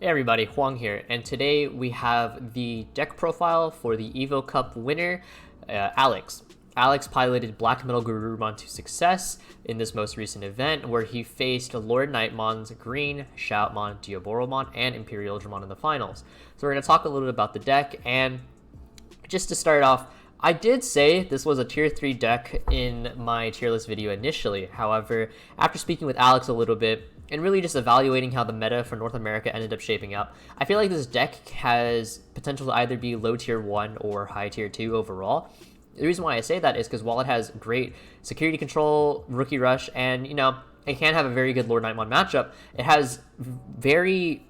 Hey everybody, Hoang here, and today we have the deck profile for the Evo Cup winner, Alex. Alex piloted BlackMetalGarurumon to success in this most recent event, where he faced Lord Nightmon's Green, Shoutmon, Diaboromon, and Imperial Dramon in the finals. So we're going to talk a little bit about the deck, and just to start off, I did say this was a tier 3 deck in my tier list video initially. However, after speaking with Alex a little bit, and really just evaluating how the meta for North America ended up shaping up, I feel like this deck has potential to either be low tier 1 or high tier 2 overall. The reason why I say that is because while it has great security control, rookie rush, and it can have a very good Lord Nightmon matchup, it has very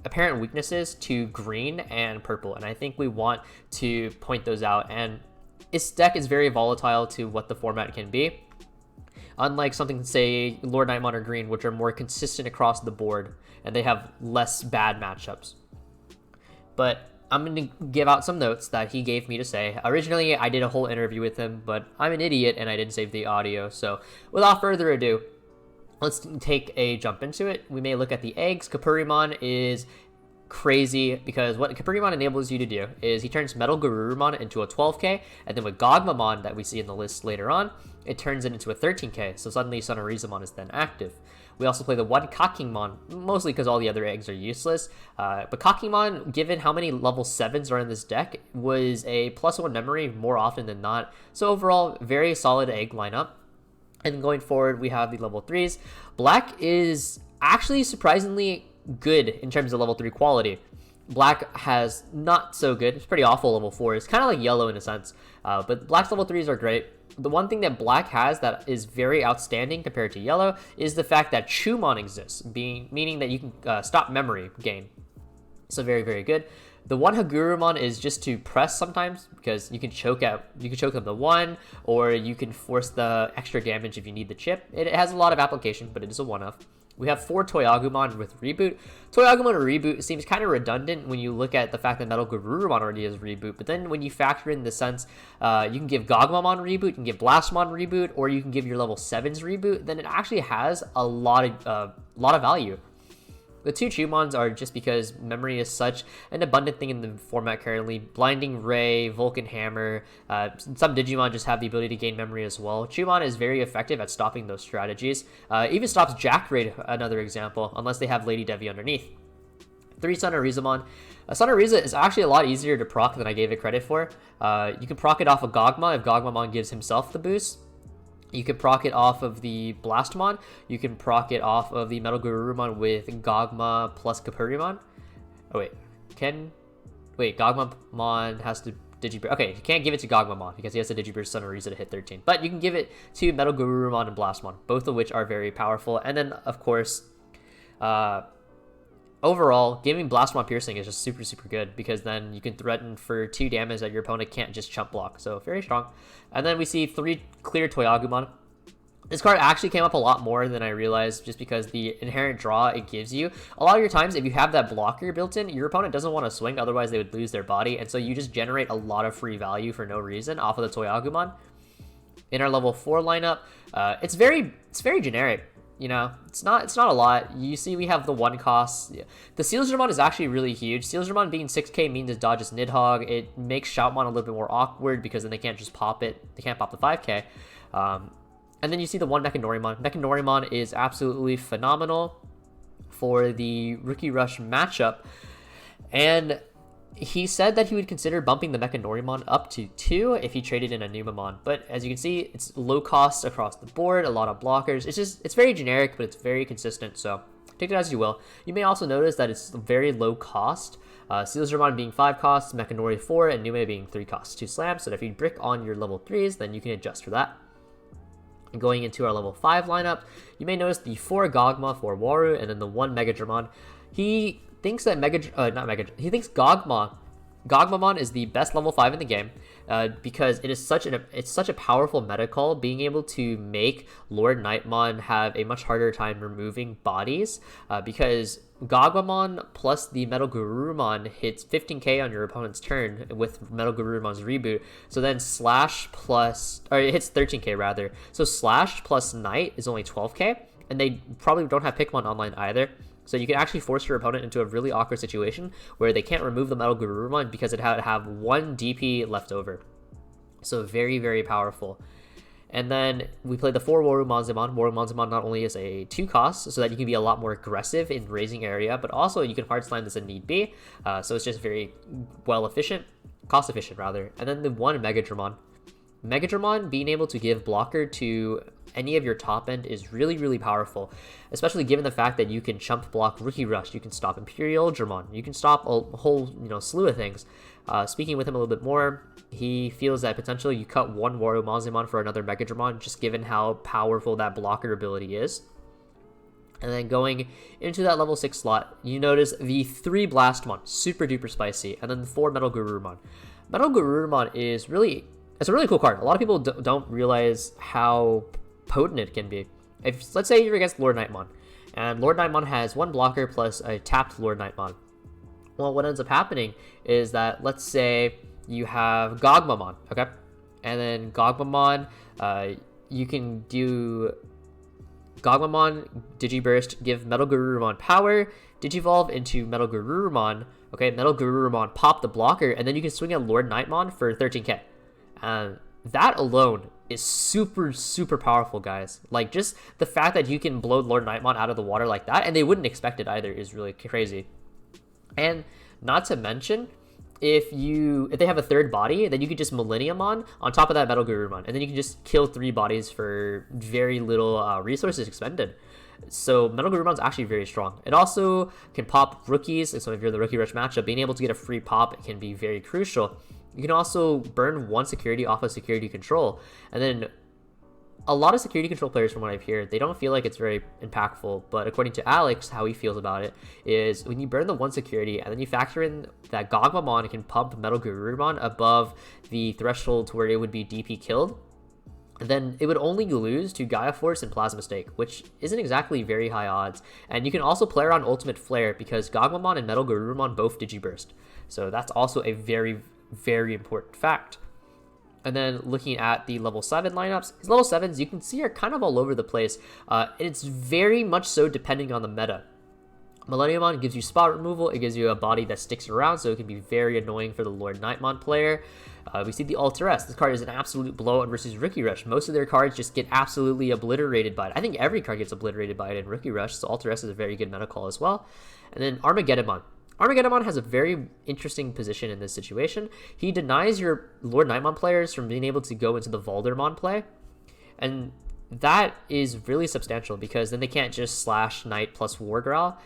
apparent weaknesses to green and purple, and I think we want to point those out. And its deck is very volatile to what the format can be, unlike something, say, Lord Nightmon or Green, which are more consistent across the board, and they have less bad matchups. But I'm going to give out some notes that he gave me to say. Originally, I did a whole interview with him, but I'm an idiot and I didn't save the audio. So without further ado, let's take a jump into it. We may look at the eggs. Capurumon is crazy because what Capurumon enables you to do is he turns BlackMetalGarurumon into a 12k, and then with Gogmamon that we see in the list later on, it turns it into a 13k, so suddenly Sonorizamon is then active. We also play the one Kakingmon, mostly because all the other eggs are useless, but Kakingmon, given how many level 7s are in this deck, was a +1 memory more often than not, so overall, very solid egg lineup. And going forward, we have the level 3s. Black is actually surprisingly good in terms of level 3 quality. Black has not so good, it's pretty awful level 4. It's kind of like yellow in a sense, but Black's level 3s are great. The one thing that Black has that is very outstanding compared to yellow is the fact that Chumon exists, meaning that you can stop memory gain. So very, very good. The one Hagurumon is just to press sometimes, because you can choke up the one, or you can force the extra damage if you need the chip. It has a lot of application, but it is a one-off. We have 4 Toyagumon with Reboot. Toyagumon or Reboot seems kind of redundant when you look at the fact that BlackMetalGarurumon already has Reboot, but then when you factor in the sense you can give Gogmamon Reboot, you can give Blastmon Reboot, or you can give your level 7s Reboot, then it actually has a lot of value. The 2 Chumons are just because memory is such an abundant thing in the format currently. Blinding Ray, Vulcan Hammer, some Digimon just have the ability to gain memory as well. Chumon is very effective at stopping those strategies. Even stops Jack Raid, another example, unless they have Lady Devi underneath. 3 Sonorizamon. Sonoriza is actually a lot easier to proc than I gave it credit for. You can proc it off of Gogma if Gogmamon gives himself the boost. You can proc it off of the Blastmon. You can proc it off of the BlackMetalGarurumon with Gogma plus Capurumon. Oh wait, Gogmamon has to Digiburst. Okay, you can't give it to Gogmamon because he has to Digiburst Sonorizza to hit 13. But you can give it to BlackMetalGarurumon and Blastmon, both of which are very powerful. And then, of course, overall, giving Blastmon Piercing is just super, super good because then you can threaten for 2 damage that your opponent can't just chump block. So very strong. And then we see 3 clear Toyagumon. This card actually came up a lot more than I realized just because the inherent draw it gives you. A lot of your times, if you have that blocker built in, your opponent doesn't want to swing, otherwise they would lose their body. And so you just generate a lot of free value for no reason off of the Toyagumon. In our level 4 lineup, it's very generic. It's not a lot. You see we have the 1 cost. The Sealsdramon is actually really huge. Sealsdramon being 6k means it dodges Nidhogg. It makes Shoutmon a little bit more awkward because then they can't just pop it. They can't pop the 5k. And then you see the 1 Mechanorimon. Mechanorimon is absolutely phenomenal for the Rookie Rush matchup. And he said that he would consider bumping the Mechanorimon up to 2 if he traded in a Numamon. But as you can see, it's low cost across the board, a lot of blockers. It's very generic, but it's very consistent, so take it as you will. You may also notice that it's very low cost. Sealsdramon being 5 costs, Mechanori 4, and Nume being 3 costs, 2 slams. So if you brick on your level 3s, then you can adjust for that. And going into our level 5 lineup, you may notice the 4 Gogma for Waru, and then the 1 Megadramon. He thinks that he thinks Gogmamon is the best level 5 in the game because it's such a powerful meta call, being able to make Lord Nightmon have a much harder time removing bodies because Gogmamon plus the BlackMetalGarurumon hits 15k on your opponent's turn with BlackMetalGarurumon's Reboot. So then it hits 13k rather. So Slash plus Night is only 12k, and they probably don't have Pikmon online either. So you can actually force your opponent into a really awkward situation where they can't remove the Metal Garurumon because it had to have 1 DP left over. So very, very powerful. And then we play the 4 Worumonzimon. Worumonzimon not only is a 2 cost, so that you can be a lot more aggressive in raising area, but also you can hard slam this if need be. So it's just very cost efficient rather. And then the 1 Megadramon. Megadramon being able to give blocker to any of your top end is really, really powerful, especially given the fact that you can chump block Rookie Rush, you can stop Imperial Dramon, you can stop a whole slew of things. Speaking with him a little bit more, he feels that potentially you cut 1 Worumonzimon for another Megadramon, just given how powerful that blocker ability is. And then going into that level 6 slot, you notice the 3 Blastmon, super duper spicy, and then the 4 Metal Garurumon. Metal Garurumon is it's a really cool card. A lot of people don't realize how potent it can be. If let's say you're against Lord Nightmon, and Lord Nightmon has 1 blocker plus a tapped Lord Nightmon. Well, what ends up happening is that, let's say you have Gogmamon, okay? And then Gogmamon, you can do Gogmamon, Digiburst, give Metal Garurumon power, Digivolve into Metal Garurumon, okay? Metal Garurumon pop the blocker, and then you can swing at Lord Nightmon for 13k. That alone is super, super powerful, guys. Like, just the fact that you can blow Lord Nightmon out of the water like that, and they wouldn't expect it either, is really crazy. And not to mention, if they have a 3rd body, then you can just Millenniumon on top of that Metal Garurumon, and then you can just kill 3 bodies for very little resources expended. So Metal Garurumon's actually very strong. It also can pop rookies, so if you're the Rookie Rush matchup, being able to get a free pop can be very crucial. You can also burn 1 security off of security control, and then a lot of security control players, from what I've heard, they don't feel like it's very impactful, but according to Alex, how he feels about it is when you burn the 1 security and then you factor in that Gogmamon can pump Metal Garurumon above the threshold to where it would be DP killed, then it would only lose to Gaia Force and Plasma Stake, which isn't exactly very high odds. And you can also play around Ultimate Flare because Gogmamon and Metal Garurumon both Digiburst. So that's also a very, very important fact. And then looking at the level 7 lineups, his level 7s you can see are kind of all over the place. It's very much so depending on the meta. Millenniumon gives you spot removal, it gives you a body that sticks around, so it can be very annoying for the Lord Nightmon player. We see the Alteress. This card is an absolute blowout versus Rookie Rush. Most of their cards just get absolutely obliterated by it. I think every card gets obliterated by it in Rookie Rush, so Alteress is a very good meta call as well. And then Armageddonmon. Armageddonmon has a very interesting position in this situation. He denies your Lord Nightmon players from being able to go into the Valdermon play, and that is really substantial because then they can't just slash Knight plus Wargrowl,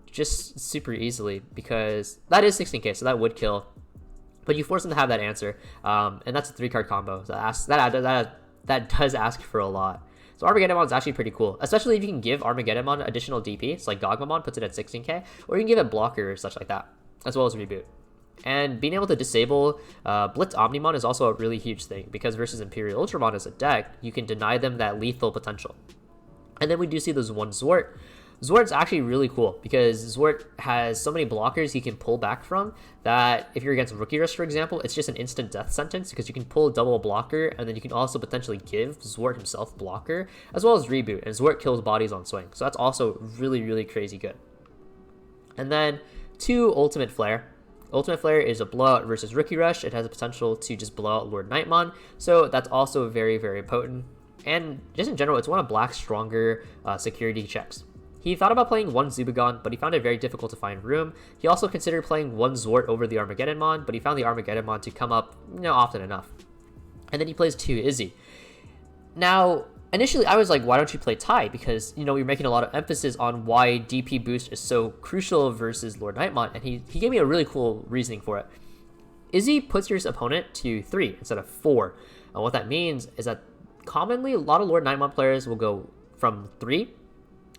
just super easily, because that is 16k, so that would kill. But you force them to have that answer, and that's a 3-card combo. So that does ask for a lot. So Armageddonmon is actually pretty cool, especially if you can give Armageddonmon additional DP. So like Gogmamon puts it at 16k, or you can give it blocker or such like that, as well as reboot. And being able to disable Blitz Omnimon is also a really huge thing, because versus Imperial Ultramon as a deck, you can deny them that lethal potential. And then we do see this one Zwart. Zwart's actually really cool because Zwart has so many blockers he can pull back from that if you're against Rookie Rush, for example, it's just an instant death sentence because you can pull a double blocker, and then you can also potentially give Zwart himself blocker as well as reboot, and Zwart kills bodies on swing. So that's also really, really crazy good. And then 2 Ultimate Flare. Ultimate Flare is a blowout versus Rookie Rush. It has the potential to just blow out Lord Nightmon, so that's also very, very potent. And just in general, it's one of Black's stronger security checks. He thought about playing 1 Zubagon, but he found it very difficult to find room. He also considered playing 1 Zwart over the Armageddonmon, but he found the Armageddonmon to come up, often enough. And then he plays 2 Izzy. Now, initially I was like, why don't you play Tai? Because, you're making a lot of emphasis on why DP boost is so crucial versus Lord Nightmon, and he gave me a really cool reasoning for it. Izzy puts your opponent to 3 instead of 4. And what that means is that commonly a lot of Lord Nightmon players will go from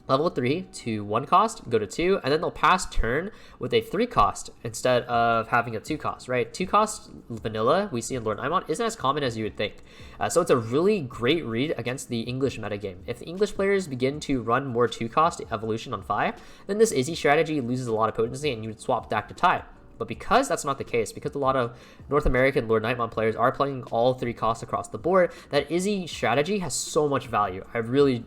level 3 to 1 cost, go to 2, and then they'll pass turn with a 3 cost instead of having a 2 cost, right? 2 cost vanilla we see in Lord Nightmon isn't as common as you would think. So it's a really great read against the English metagame. If the English players begin to run more 2 cost evolution on 5, then this Izzy strategy loses a lot of potency and you would swap back to Tai. But because that's not the case, because a lot of North American Lord Nightmon players are playing all 3 costs across the board, that Izzy strategy has so much value. I really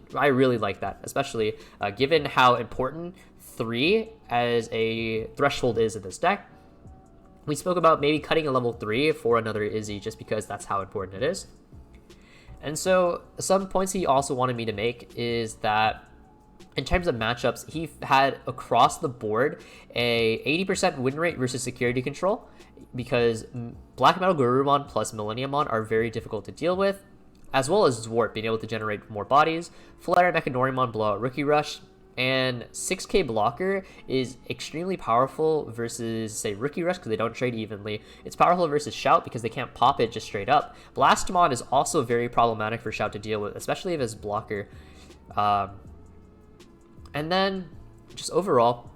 like that, especially given how important 3 as a threshold is in this deck. We spoke about maybe cutting a level 3 for another Izzy just because that's how important it is. And so some points he also wanted me to make is that in terms of matchups, he had across the board a 80% win rate versus security control, because BlackMetalGarurumon plus Millenniummon are very difficult to deal with, as well as Zwart being able to generate more bodies, Flare Mechanorimon blow out Rookie Rush, and 6k blocker is extremely powerful versus, say, Rookie Rush because they don't trade evenly. It's powerful versus Shout because they can't pop it just straight up. Blastomon is also very problematic for Shout to deal with, especially if it's blocker. And then, just overall,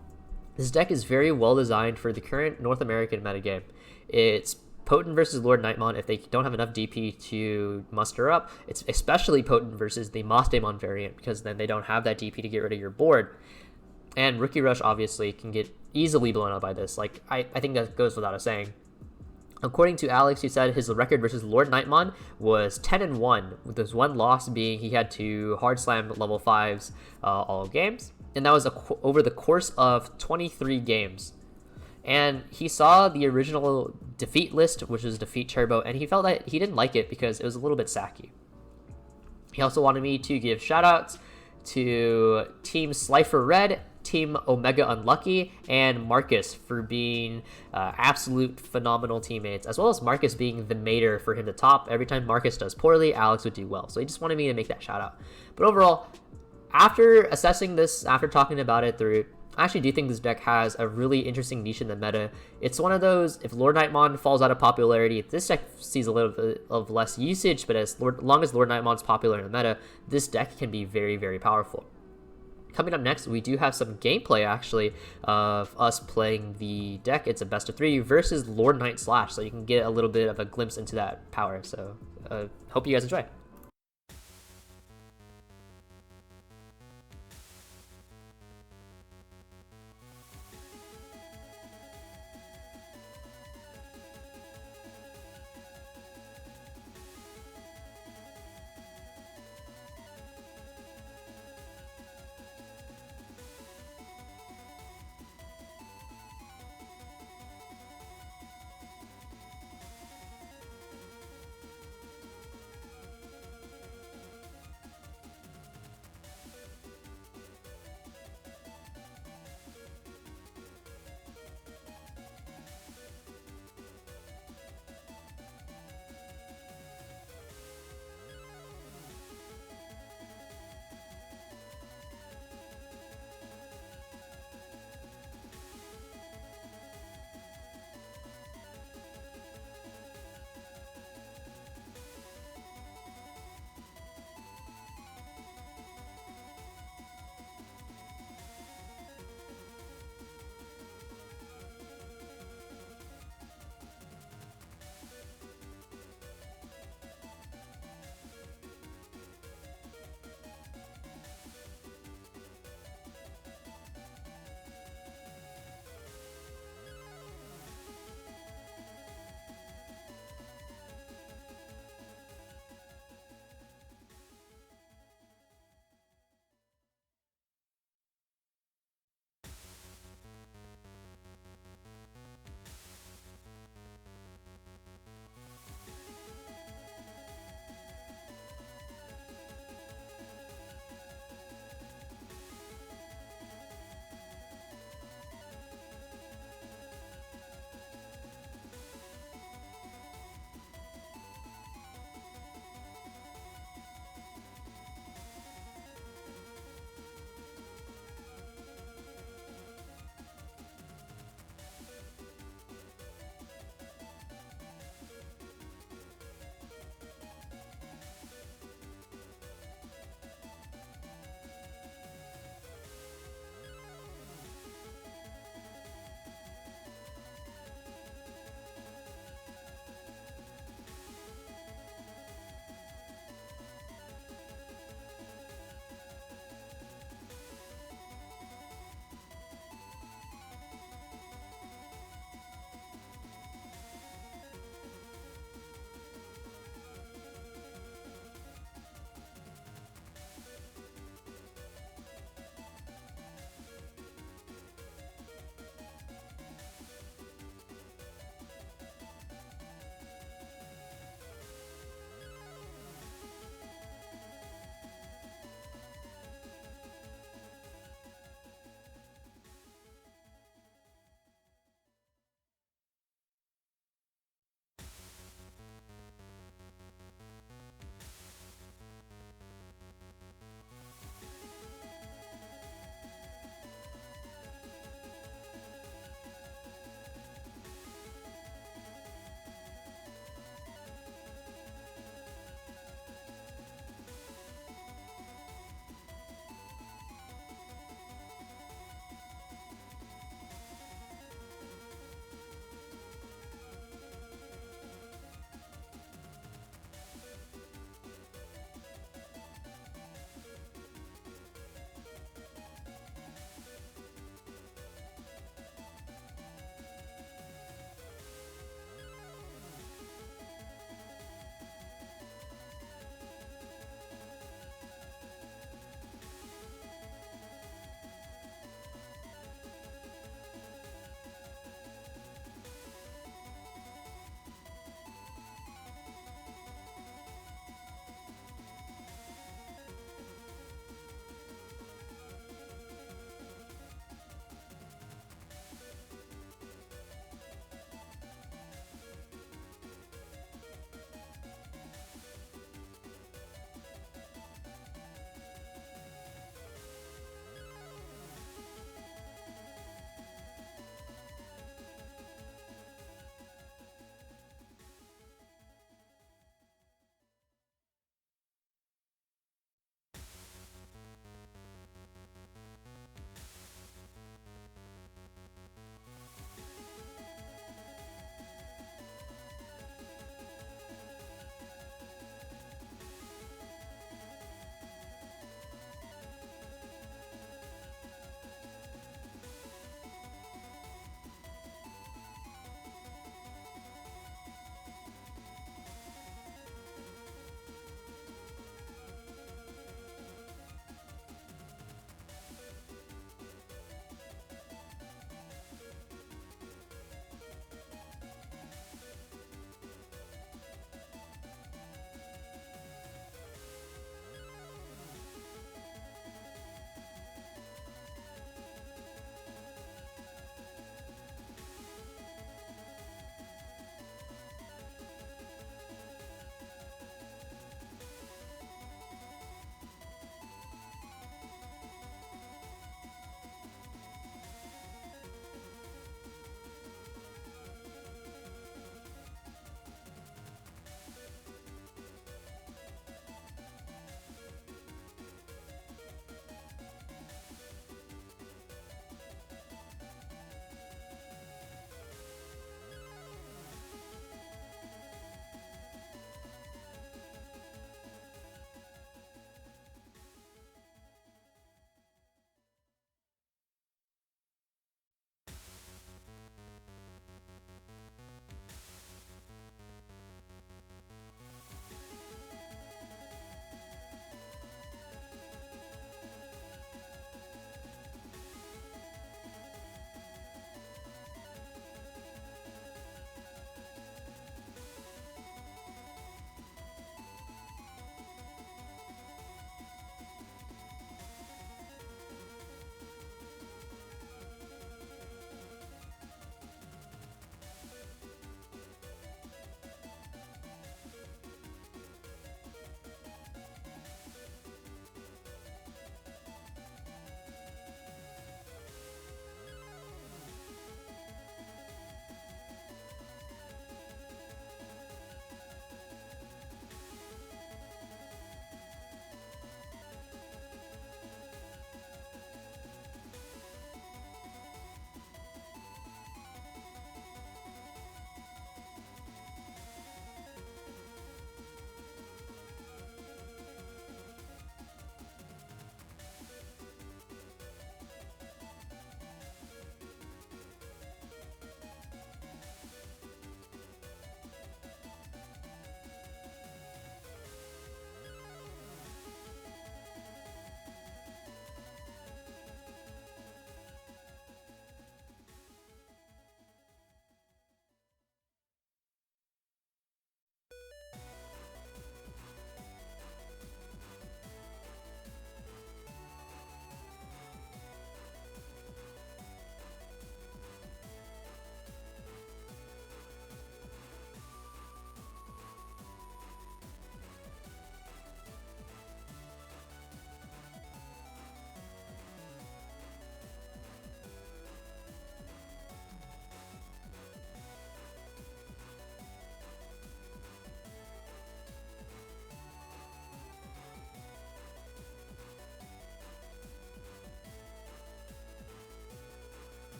this deck is very well designed for the current North American metagame. It's potent versus Lord Nightmon if they don't have enough DP to muster up. It's especially potent versus the Mosdaemon variant, because then they don't have that DP to get rid of your board. And Rookie Rush obviously can get easily blown up by this. Like, I think that goes without a saying. According to Alex, he said his record versus Lord Nightmon was 10-1, with his one loss being he had to hard slam level 5s all games. And that was over the course of 23 games. And he saw the original defeat list, which was defeat turbo, and he felt that he didn't like it because it was a little bit sacky. He also wanted me to give shoutouts to Team Slifer Red, Team Omega Unlucky, and Marcus for being absolute phenomenal teammates, as well as Marcus being the mater for him to top. Every time Marcus does poorly, Alex would do well. So he just wanted me to make that shout out. But overall, after assessing this, after talking about it through, I actually do think this deck has a really interesting niche in the meta. It's one of those, if Lord Nightmon falls out of popularity, this deck sees a little bit of less usage, but as long as Lord Nightmon's popular in the meta, this deck can be very, very powerful. Coming up next, we do have some gameplay, actually, of us playing the deck. It's a best of 3 versus Lord Knight Slash, so you can get a little bit of a glimpse into that power. So, hope you guys enjoy.